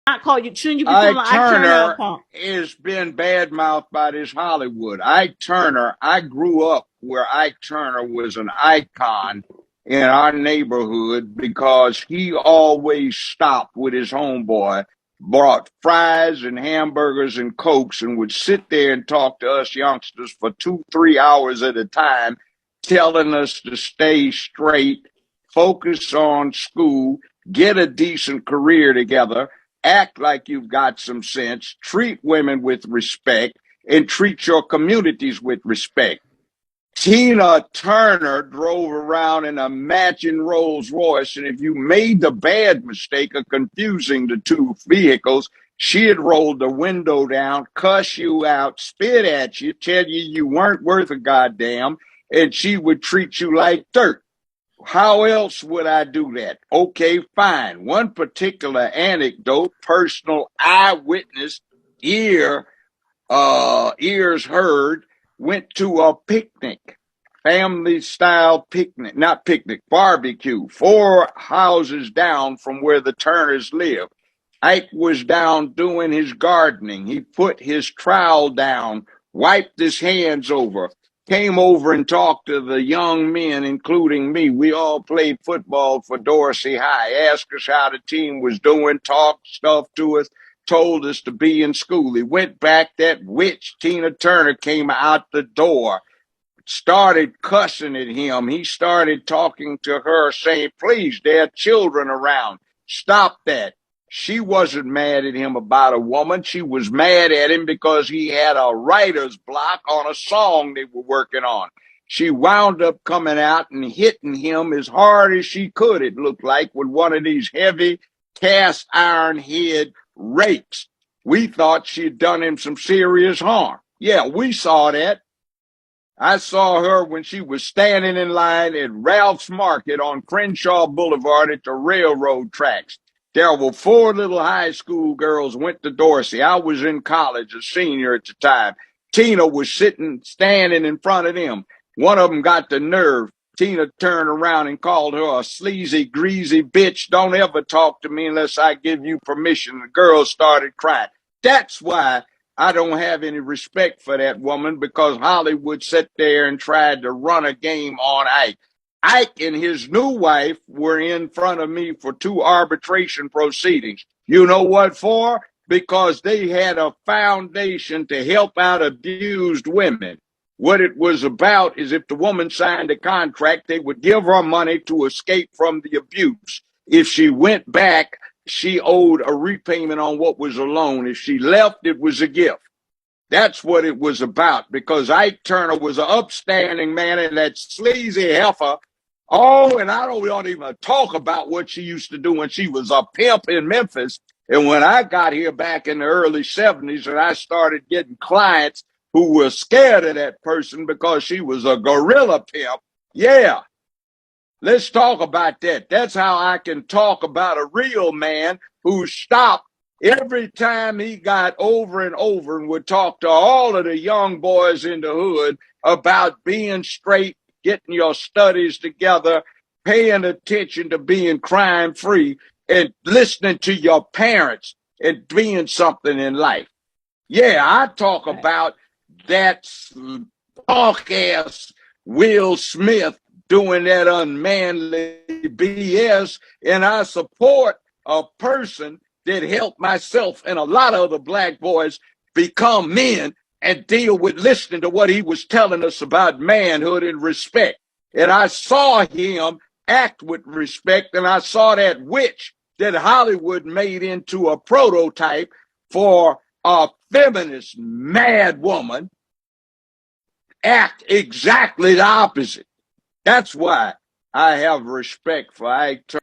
Not call you. Shouldn't you be calling Ike Ike Turner a Turner punk? has been badmouthed by this Hollywood. Ike Turner, I grew up where Ike Turner was an icon in our neighborhood because he always stopped with his homeboy, brought fries and hamburgers and cokes, and would sit there and talk to us youngsters for 2, 3 hours at a time, telling us to stay straight, focus on school, get a decent career together, act like you've got some sense, treat women with respect, and treat your communities with respect. Tina Turner drove around in a matching Rolls Royce, and if you made the bad mistake of confusing the two vehicles, she'd roll the window down, cuss you out, spit at you, tell you you weren't worth a goddamn, and she would treat you like dirt. How else would I do that? Okay, fine. One particular anecdote, personal eyewitness, ear, ears heard, went to a picnic, family style picnic, not picnic, barbecue, 4 houses down from where the Turners live. Ike was down doing his gardening. He put his trowel down, wiped his hands over, came over and talked to the young men, including me. We all played football for Dorsey High, asked us how the team was doing, talked stuff to us, told us to be in school. He went back. That witch, Tina Turner, came out the door, started cussing at him. He started talking to her, saying, please, there are children around. Stop that. She wasn't mad at him about a woman. She was mad at him because he had a writer's block on a song they were working on. She wound up coming out and hitting him as hard as she could, it looked like, with one of these heavy cast iron head rakes. We thought she'd done him some serious harm. Yeah, we saw that. I saw her when she was standing in line at Ralph's Market on Crenshaw Boulevard at the railroad tracks. There were 4 little high school girls went to Dorsey. I was in college, a senior at the time. Tina was standing in front of them. One of them got the nerve. Tina turned around and called her a sleazy, greasy bitch. Don't ever talk to me unless I give you permission. The girls started crying. That's why I don't have any respect for that woman, because Hollywood sat there and tried to run a game on Ike. Ike and his new wife were in front of me for 2 arbitration proceedings. You know what for? Because they had a foundation to help out abused women. What it was about is if the woman signed a contract, they would give her money to escape from the abuse. If she went back, she owed a repayment on what was a loan. If she left, it was a gift. That's what it was about, because Ike Turner was an upstanding man, and that sleazy heifer. Oh, and I don't even talk about what she used to do when she was a pimp in Memphis. And when I got here back in the early 70s and I started getting clients who were scared of that person because she was a gorilla pimp, yeah, let's talk about that. That's how I can talk about a real man who stopped every time he got over and over and would talk to all of the young boys in the hood about being straight, getting your studies together, paying attention to being crime free, and listening to your parents and being something in life. Yeah, I talk about that punk ass Will Smith doing that unmanly BS, and I support a person that helped myself and a lot of other black boys become men and deal with listening to what he was telling us about manhood and respect. And I saw him act with respect, and I saw that witch that Hollywood made into a prototype for a feminist mad woman act exactly the opposite. That's why I have respect for Ike Turner.